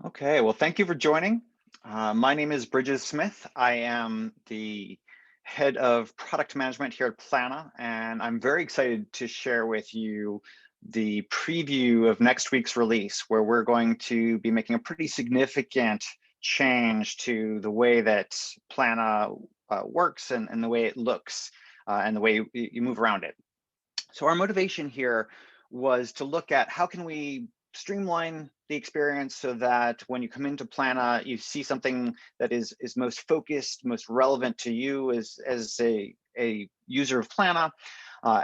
Okay, well, thank you for joining. My name is Bridges Smith. I am the head of product management here at Plannuh, and I'm very excited to share with you the preview of next week's release, where we're going to be making a pretty significant change to the way that Plannuh works and the way it looks and the way you move around it. So our motivation here was to look at how can we streamline the experience so that when you come into Plannuh, you see something that is most focused, most relevant to you as a user of Plannuh,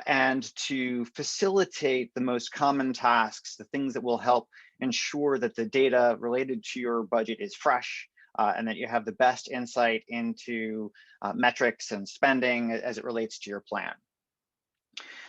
and to facilitate the most common tasks, the things that will help ensure that the data related to your budget is fresh, and that you have the best insight into metrics and spending as it relates to your plan.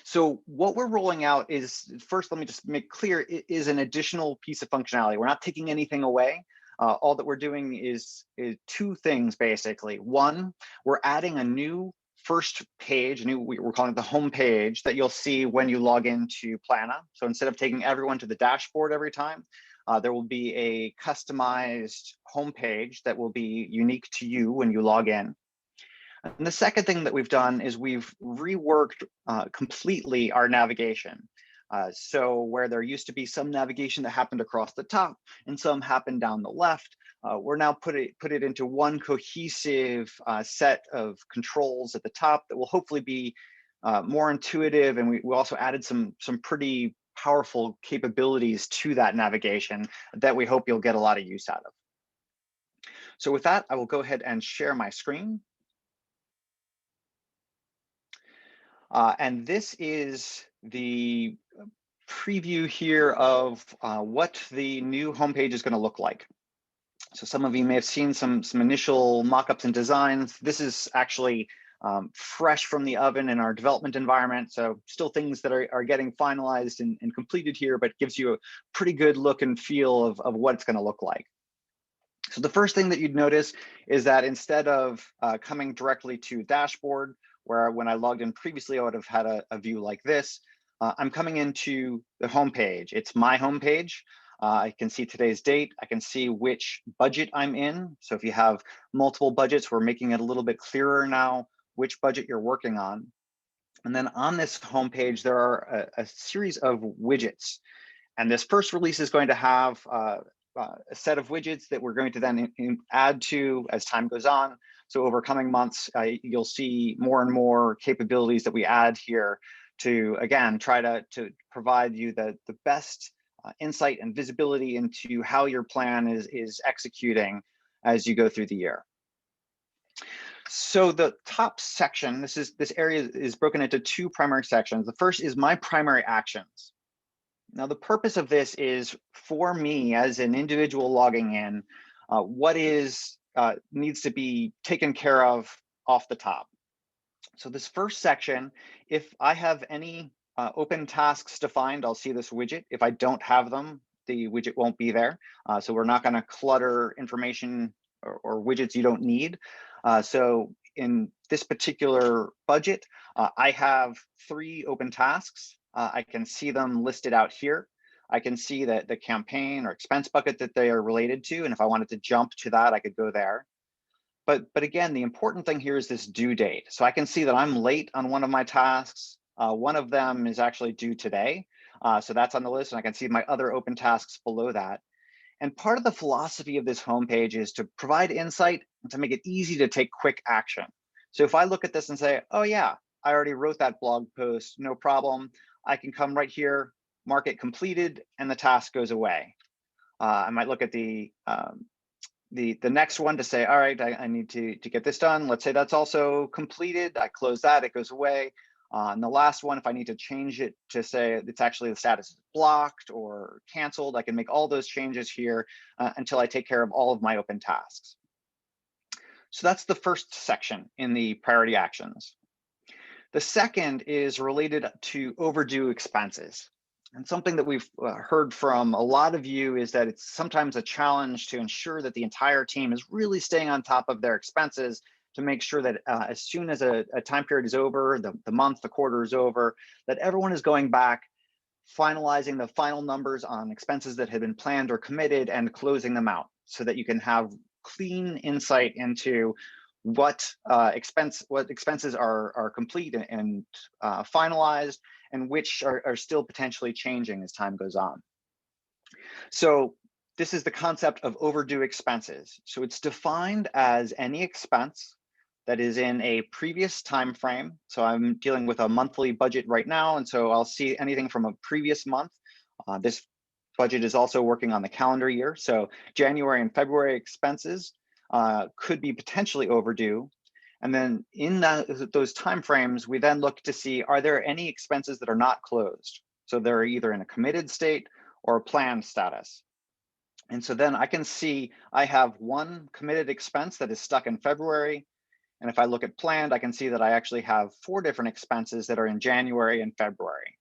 So what we're rolling out is, first, let me just make clear, it is an additional piece of functionality. We're not taking anything away. All that we're doing is two things, basically. One, we're adding a new first page, we're calling it the home page, that you'll see when you log into Plannuh. So instead of taking everyone to the dashboard every time, there will be a customized home page that will be unique to you when you log in. And the second thing that we've done is we've reworked completely our navigation. So where there used to be some navigation that happened across the top and some happened down the left, we're now put it into one cohesive set of controls at the top that will hopefully be more intuitive. And we also added some pretty powerful capabilities to that navigation that we hope you'll get a lot of use out of. So with that, I will go ahead and share my screen. And this is the preview here of what the new homepage is going to look like. So some of you may have seen some initial mock-ups and designs. This is actually fresh from the oven in our development environment. So still things that are getting finalized and completed here, but gives you a pretty good look and feel of what it's going to look like. So the first thing that you'd notice is that instead of coming directly to dashboard, where when I logged in previously, I would have had a view like this. I'm coming into the home page. It's my home page. I can see today's date. I can see which budget I'm in. So if you have multiple budgets, we're making it a little bit clearer now which budget you're working on. And then on this home page, there are a series of widgets. And this first release is going to have a set of widgets that we're going to then add to as time goes on. So over coming months, you'll see more and more capabilities that we add here to, again, try to provide you the best insight and visibility into how your plan is executing as you go through the year. So the top section, this area is broken into two primary sections. The first is my primary actions. Now, the purpose of this is for me as an individual logging in, what needs to be taken care of off the top. So this first section, if I have any open tasks defined, I'll see this widget. If I don't have them, the widget won't be there. So we're not going to clutter information or widgets you don't need. So in this particular budget, I have 3 open tasks. I can see them listed out here. I can see that the campaign or expense bucket that they are related to. And if I wanted to jump to that, I could go there. But again, the important thing here is this due date. So I can see that I'm late on one of my tasks. One of them is actually due today. So that's on the list. And I can see my other open tasks below that. And part of the philosophy of this homepage is to provide insight and to make it easy to take quick action. So if I look at this and say, oh yeah, I already wrote that blog post, no problem. I can come right here, mark it completed, and the task goes away. I might look at the next one to say, all right, I need to get this done. Let's say that's also completed. I close that, it goes away. And the last one, if I need to change it to say it's actually the status is blocked or canceled, I can make all those changes here until I take care of all of my open tasks. So that's the first section in the priority actions. The second is related to overdue expenses. And something that we've heard from a lot of you is that it's sometimes a challenge to ensure that the entire team is really staying on top of their expenses to make sure that as soon as a time period is over, the month, the quarter is over, that everyone is going back finalizing the final numbers on expenses that had been planned or committed and closing them out so that you can have clean insight into what expenses are complete and finalized, and which are still potentially changing as time goes on. So this is the concept of overdue expenses. So it's defined as any expense that is in a previous time frame. So I'm dealing with a monthly budget right now, and so I'll see anything from a previous month. This budget is also working on the calendar year. So January and February expenses could be potentially overdue. And then in those timeframes, we then look to see, are there any expenses that are not closed? So they're either in a committed state or a planned status. And so then I can see I have one committed expense that is stuck in February. And if I look at planned, I can see that I actually have 4 different expenses that are in January and February.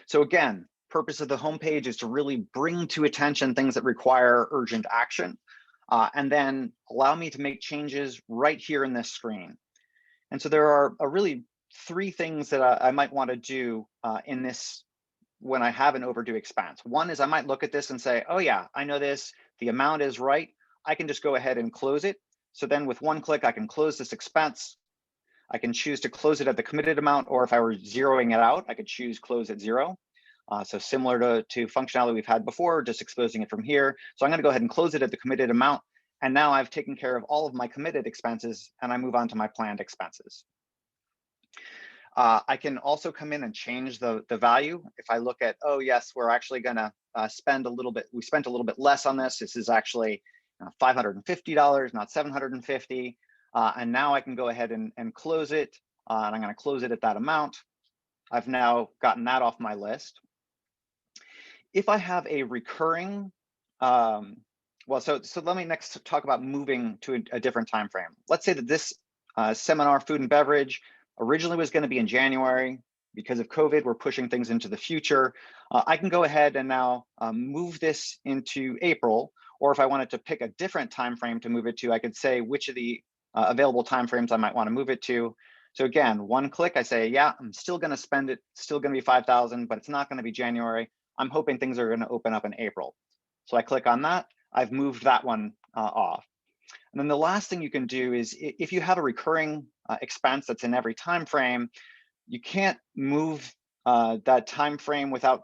So again, purpose of the homepage is to really bring to attention things that require urgent action, and then allow me to make changes right here in this screen. And so there are really 3 things that I might want to do in this when I have an overdue expense. One is I might look at this and say, oh yeah, I know this, the amount is right. I can just go ahead and close it. So then with one click, I can close this expense. I can choose to close it at the committed amount, or if I were zeroing it out, I could choose close at 0. So similar to functionality we've had before, just exposing it from here. So I'm going to go ahead and close it at the committed amount. And now I've taken care of all of my committed expenses, and I move on to my planned expenses. I can also come in and change the value. If I look at, oh yes, we're actually going to spend a little bit, we spent a little bit less on this. This is actually $550, not $750. And now I can go ahead and close it. And I'm going to close it at that amount. I've now gotten that off my list. If I have a recurring, so let me next talk about moving to a different time frame. Let's say that this seminar, food and beverage, originally was going to be in January. Because of COVID, we're pushing things into the future. I can go ahead and now move this into April, or if I wanted to pick a different time frame to move it to, I could say which of the available time frames I might want to move it to. So again, one click, I say, yeah, I'm still going to spend it, still going to be 5,000, but it's not going to be January. I'm hoping things are going to open up in April. So I click on that. I've moved that one off. And then the last thing you can do is if you have a recurring expense that's in every time frame, you can't move that time frame without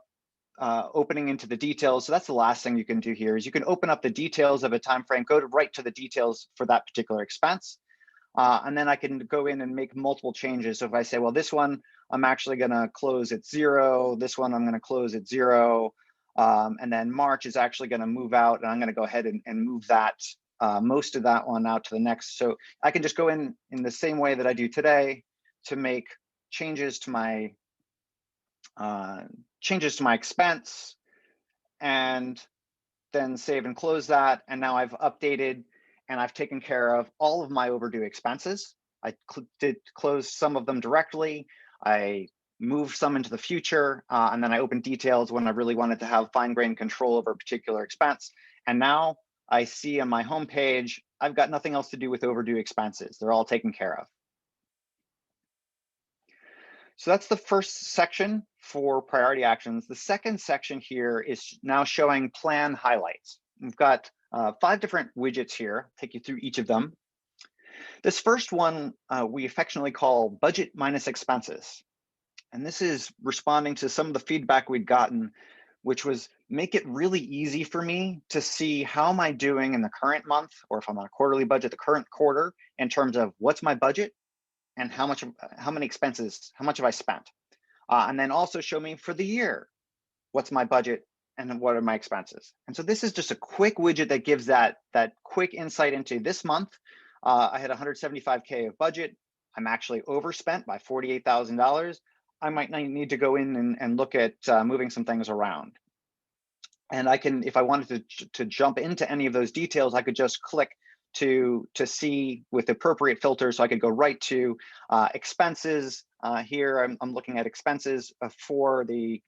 opening into the details. So that's the last thing you can do here is you can open up the details of a time frame, go right to the details for that particular expense. And then I can go in and make multiple changes. So if I say, well, this one, I'm actually going to close at 0. This one, I'm going to close at 0. And then March is actually going to move out, and I'm going to go ahead and move that, most of that one out to the next. So I can just go in the same way that I do today to make changes to my expense, and then save and close that. And now I've updated and I've taken care of all of my overdue expenses. I did close some of them directly. I moved some into the future, and then I opened details when I really wanted to have fine-grained control over a particular expense. And now I see on my homepage, I've got nothing else to do with overdue expenses. They're all taken care of. So that's the first section for priority actions. The second section here is now showing plan highlights. We've got 5 different widgets here. I'll take you through each of them. This first one we affectionately call budget minus expenses. And this is responding to some of the feedback we'd gotten, which was make it really easy for me to see how am I doing in the current month, or if I'm on a quarterly budget, the current quarter, in terms of what's my budget and how many expenses, how much have I spent? And then also show me for the year, what's my budget and what are my expenses? And so this is just a quick widget that gives that quick insight into this month. I had $175K of budget. I'm actually overspent by $48,000. I might need to go in and look at moving some things around. And I can, if I wanted to jump into any of those details, I could just click to see with the appropriate filter. So I could go right to expenses. Here I'm looking at expenses for the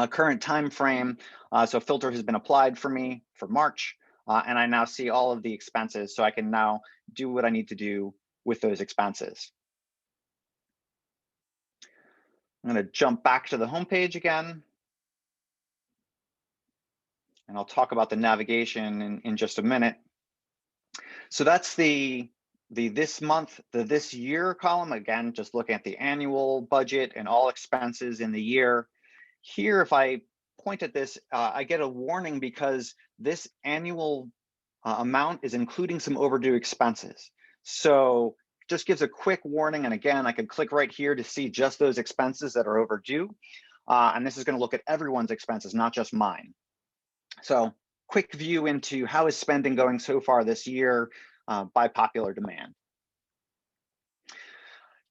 current time frame. So a filter has been applied for me for March, and I now see all of the expenses. So I can now do what I need to do with those expenses. I'm going to jump back to the home page again, and I'll talk about the navigation in just a minute. So that's the this month, the this year column. Again, just looking at the annual budget and all expenses in the year. Here, if I point at this, I get a warning because this annual amount is including some overdue expenses. So just gives a quick warning. And again, I can click right here to see just those expenses that are overdue. And this is going to look at everyone's expenses, not just mine. So quick view into how is spending going so far this year by popular demand.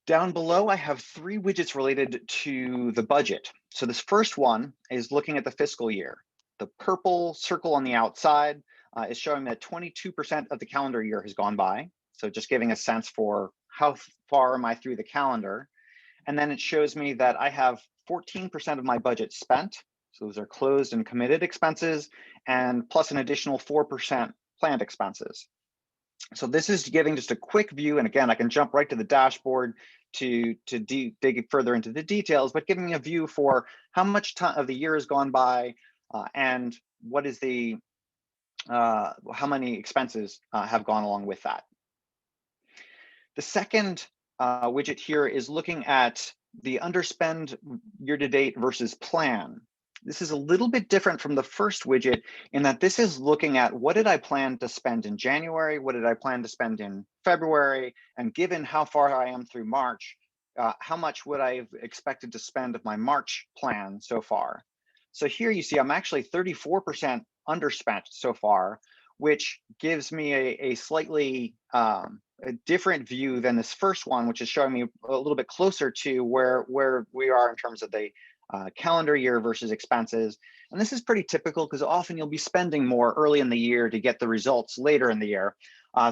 Down below, I have 3 widgets related to the budget. So this first one is looking at the fiscal year. The purple circle on the outside is showing that 22% of the calendar year has gone by. So just giving a sense for how far am I through the calendar. And then it shows me that I have 14% of my budget spent. So those are closed and committed expenses, and plus an additional 4% planned expenses. So this is giving just a quick view. And again, I can jump right to the dashboard to dig further into the details, but giving me a view for how much time of the year has gone by and what is the, how many expenses have gone along with that. The second widget here is looking at the underspend year to date versus plan. This is a little bit different from the first widget in that this is looking at what did I plan to spend in January, what did I plan to spend in February, and given how far I am through March, how much would I have expected to spend of my March plan so far. So here you see I'm actually 34% underspent so far, which gives me a slightly a different view than this first one, which is showing me a little bit closer to where we are in terms of the calendar year versus expenses. And this is pretty typical because often you'll be spending more early in the year to get the results later in the year.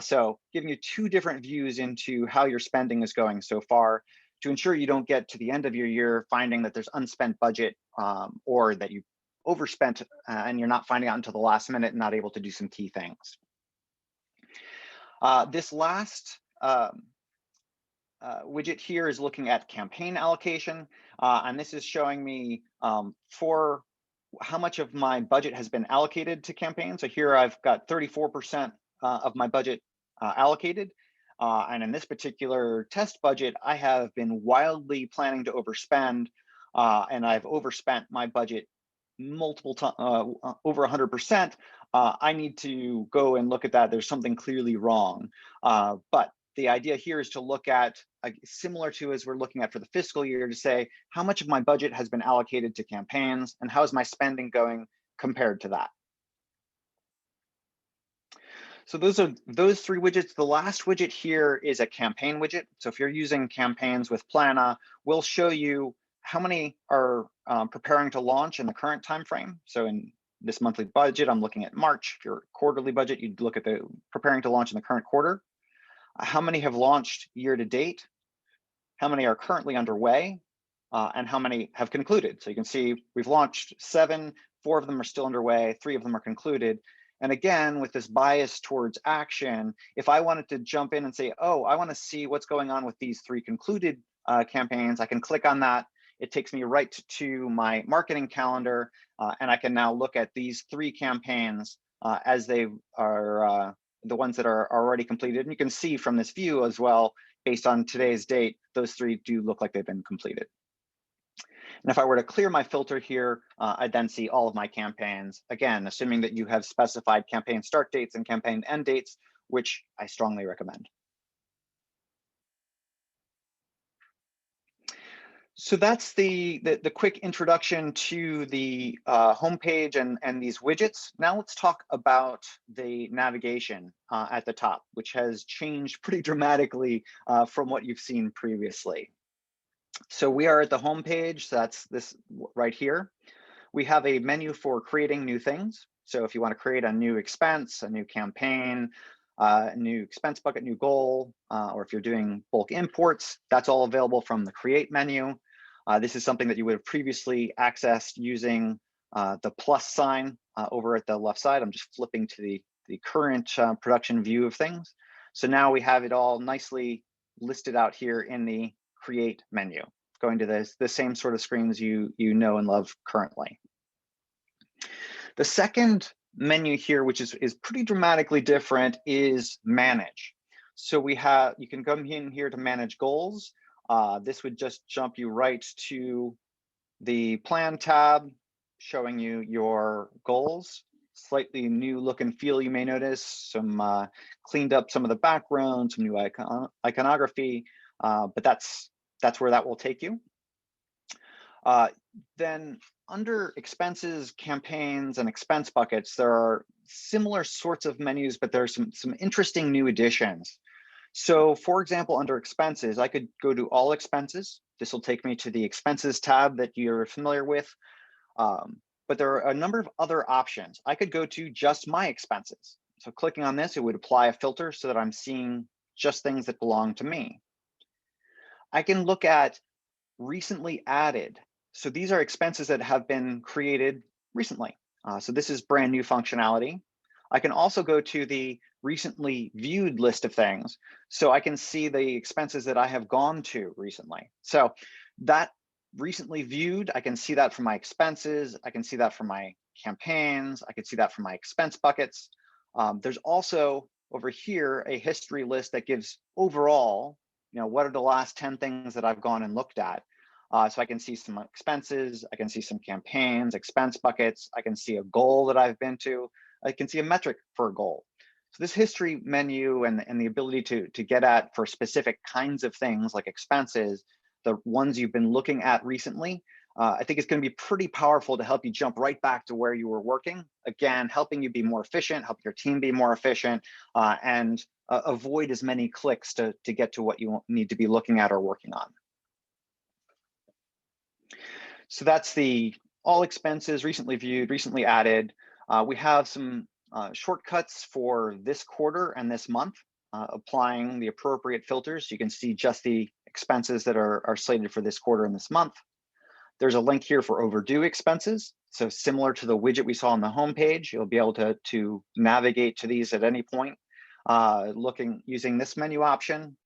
So giving you 2 different views into how your spending is going so far to ensure you don't get to the end of your year finding that there's unspent budget or that you overspent and you're not finding out until the last minute and not able to do some key things. This last widget here is looking at campaign allocation, and this is showing me for how much of my budget has been allocated to campaigns. So here I've got 34% of my budget allocated, and in this particular test budget, I have been wildly planning to overspend, and I've overspent my budget multiple times, over 100%. I need to go and look at that. There's something clearly wrong, but the idea here is to look at, similar to as we're looking at for the fiscal year, to say how much of my budget has been allocated to campaigns and how is my spending going compared to that. So those are those 3 widgets. The last widget here is a campaign widget. So if you're using campaigns with Plannuh, we'll show you how many are preparing to launch in the current time frame. So in this monthly budget, I'm looking at March. If you're quarterly budget, you'd look at the preparing to launch in the current quarter. How many have launched year to date, how many are currently underway, and how many have concluded. So you can see we've launched 7, 4 of them are still underway, 3 of them are concluded. And again, with this bias towards action, if I wanted to jump in and say, oh, I want to see what's going on with these 3 concluded campaigns, I can click on that. It takes me right to my marketing calendar, and I can now look at these 3 campaigns as they are the ones that are already completed. And you can see from this view as well, based on today's date, those 3 do look like they've been completed. And if I were to clear my filter here, I'd then see all of my campaigns, again, assuming that you have specified campaign start dates and campaign end dates, which I strongly recommend. So that's the quick introduction to the homepage and these widgets. Now let's talk about the navigation at the top, which has changed pretty dramatically from what you've seen previously. So we are at the homepage. So that's this right here. We have a menu for creating new things. So if you want to create a new expense, a new campaign, a new expense bucket, new goal, or if you're doing bulk imports, that's all available from the create menu. This is something that you would have previously accessed using the plus sign over at the left side. I'm just flipping to the current production view of things. So now we have it all nicely listed out here in the create menu. going to the same sort of screens you know and love currently. The second menu here, which is pretty dramatically different, is manage. So you can come in here to manage goals. This would just jump you right to the plan tab, showing you your goals. Slightly new look and feel, you may notice. Some cleaned up some of the background, some new iconography, but that's where that will take you. Then under expenses, campaigns, and expense buckets, there are similar sorts of menus, but there are some interesting new additions. So for example, under expenses, I could go to all expenses. This will take me to the expenses tab that you're familiar with. But there are a number of other options. I could go to just my expenses. So clicking on this, it would apply a filter so that I'm seeing just things that belong to me. I can look at recently added. So these are expenses that have been created recently. So this is brand new functionality. I can also go to the recently viewed list of things. So I can see the expenses that I have gone to recently. So that recently viewed, I can see that from my expenses. I can see that from my campaigns. I can see that from my expense buckets. There's also over here a history list that gives overall, what are the last 10 things that I've gone and looked at. So I can see some expenses, I can see some campaigns, expense buckets, I can see a goal that I've been to, I can see a metric for a goal. So this history menu and the ability to get at for specific kinds of things like expenses, the ones you've been looking at recently, I think it's going to be pretty powerful to help you jump right back to where you were working. Again, helping you be more efficient, help your team be more efficient, and avoid as many clicks to get to what you need to be looking at or working on. So that's the all expenses, recently viewed, recently added. We have some shortcuts for this quarter and this month, applying the appropriate filters. You can see just the expenses that are slated for this quarter and this month. There's a link here for overdue expenses. So similar to the widget we saw on the homepage, you'll be able to navigate to these at any point, using this menu option.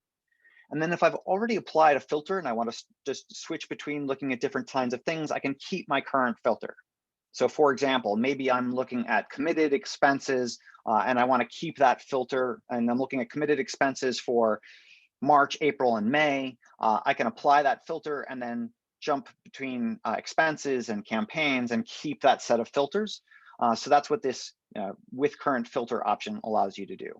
And then if I've already applied a filter and I want to just switch between looking at different kinds of things, I can keep my current filter. So for example, maybe I'm looking at committed expenses and I want to keep that filter, and I'm looking at committed expenses for March, April, and May. I can apply that filter and then jump between expenses and campaigns and keep that set of filters. So that's what this with current filter option allows you to do.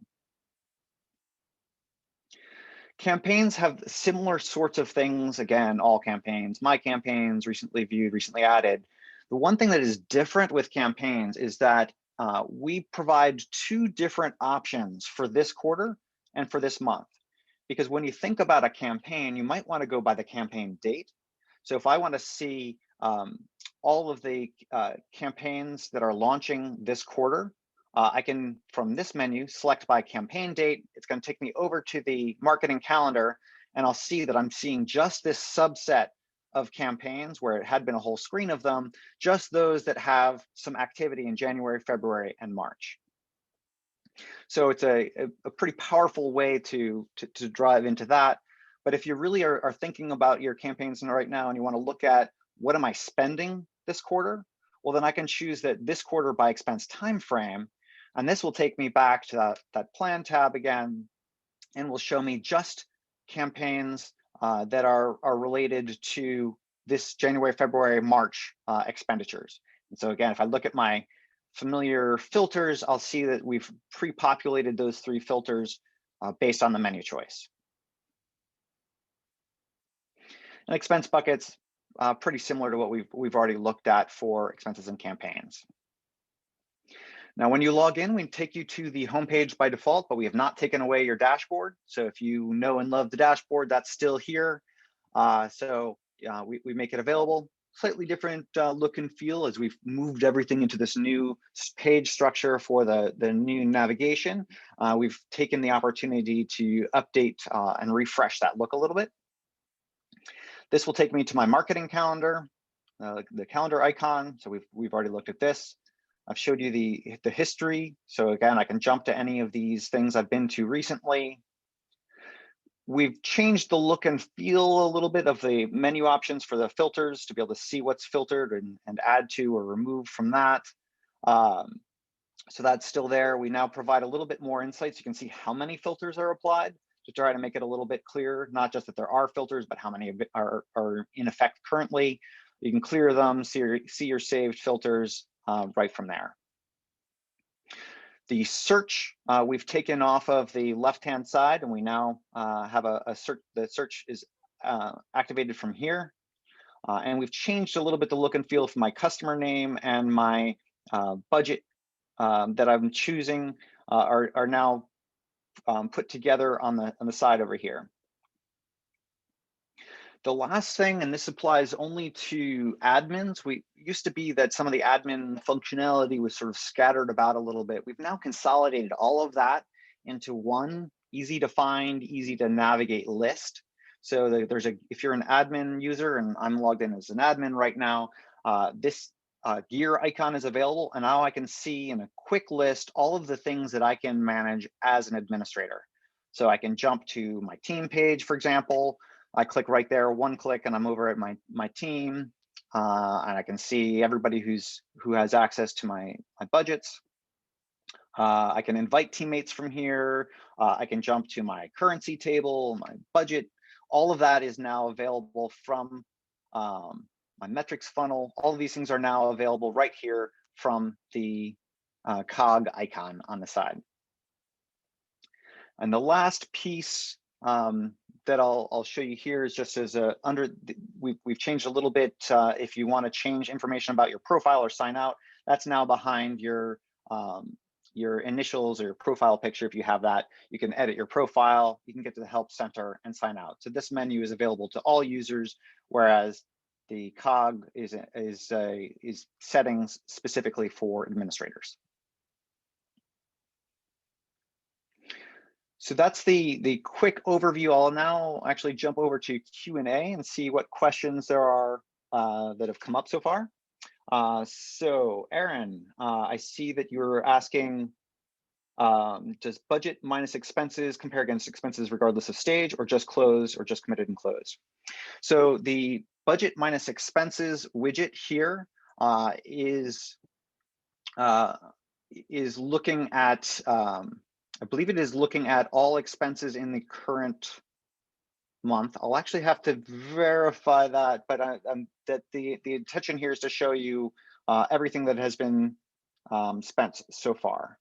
Campaigns have similar sorts of things. Again, all campaigns, my campaigns, recently viewed, recently added. The one thing that is different with campaigns is that we provide two different options for this quarter and for this month. Because when you think about a campaign, you might want to go by the campaign date. So if I want to see all of the campaigns that are launching this quarter, I can, from this menu, select by campaign date. It's going to take me over to the marketing calendar, and I'll see that I'm seeing just this subset of campaigns where it had been a whole screen of them, just those that have some activity in January, February, and March. So it's a pretty powerful way to drive into that. But if you really are thinking about your campaigns right now and you want to look at what am I spending this quarter, well, then I can choose this quarter by expense time frame. And this will take me back to that plan tab again, and will show me just campaigns that are related to this January, February, March expenditures. And so again, if I look at my familiar filters, I'll see that we've pre-populated those three filters based on the menu choice. And expense buckets, pretty similar to what we've already looked at for expenses and campaigns. Now, when you log in, we take you to the homepage by default, but we have not taken away your dashboard. So if you know and love the dashboard, that's still here. We make it available. Slightly different look and feel as we've moved everything into this new page structure for the new navigation. We've taken the opportunity to update and refresh that look a little bit. This will take me to my marketing calendar, the calendar icon. So we've already looked at this. I've showed you the history. So again, I can jump to any of these things I've been to recently. We've changed the look and feel a little bit of the menu options for the filters to be able to see what's filtered and add to or remove from that. So that's still there. We now provide a little bit more insights. You can see how many filters are applied to try to make it a little bit clearer, not just that there are filters, but how many are in effect currently. You can clear them, see your saved filters right from there. The search we've taken off of the left-hand side, and we now have a search. The search is activated from here. And we've changed a little bit the look and feel for my customer name and my budget that I'm choosing are now put together on the side over here. The last thing, and this applies only to admins, we used to be that some of the admin functionality was sort of scattered about a little bit. We've now consolidated all of that into one easy to find, easy to navigate list. So if you're an admin user, and I'm logged in as an admin right now, this gear icon is available, and now I can see in a quick list all of the things that I can manage as an administrator. So I can jump to my team page, for example. I click right there, one click, and I'm over at my team, and I can see everybody who has access to my budgets. I can invite teammates from here. I can jump to my currency table, my budget. All of that is now available from my metrics funnel. All of these things are now available right here from the cog icon on the side. And the last piece that I'll show you here is just as we've changed a little bit. If you want to change information about your profile or sign out, that's now behind your initials or your profile picture. If you have that, you can edit your profile, you can get to the help center and sign out. So this menu is available to all users, whereas the cog is settings specifically for administrators. So that's the quick overview. I'll now actually jump over to Q&A and see what questions there are that have come up so far. So Aaron, I see that you're asking, does budget minus expenses compare against expenses regardless of stage, or just close, or just committed and close? So the budget minus expenses widget here is looking at, I believe it is looking at all expenses in the current month. I'll actually have to verify that, but that the intention here is to show you everything that has been spent so far.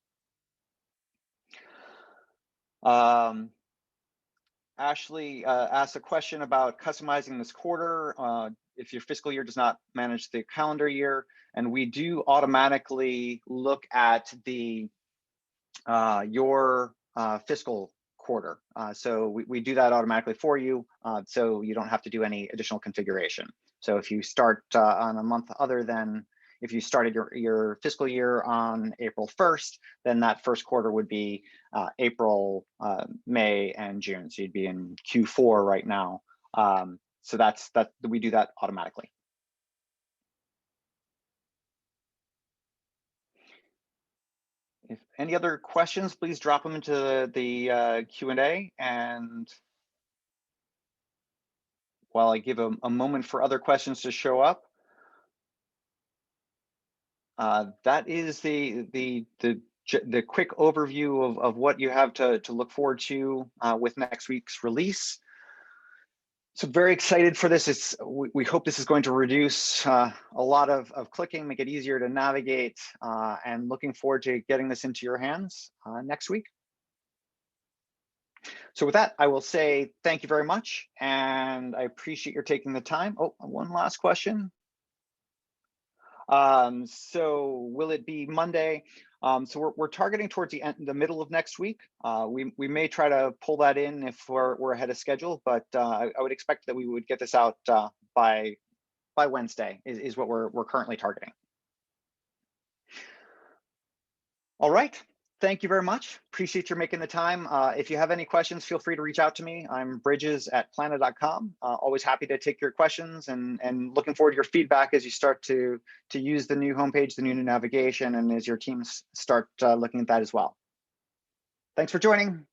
Ashley asked a question about customizing this quarter if your fiscal year does not manage the calendar year, and we do automatically look at the your fiscal quarter. So we do that automatically for you, so you don't have to do any additional configuration. So if you start on a month other than, if you started your fiscal year on April 1st, then that first quarter would be April, May, and June. So you'd be in Q4 right now. So we do that automatically. If any other questions, please drop them into the Q&A. And while I give a moment for other questions to show up, that is the quick overview of what you have to look forward to with next week's release. So very excited for this. We hope this is going to reduce a lot of clicking, make it easier to navigate, and looking forward to getting this into your hands next week. So with that, I will say thank you very much, and I appreciate your taking the time. Oh, one last question. So will it be Monday? So we're targeting towards the middle of next week. We may try to pull that in if we're ahead of schedule, but I would expect that we would get this out by Wednesday is what we're currently targeting. All right. Thank you very much. Appreciate your making the time. If you have any questions, feel free to reach out to me. I'm bridges@plannuh.com. Always happy to take your questions, and looking forward to your feedback as you start to use the new homepage, the new navigation, and as your teams start looking at that as well. Thanks for joining.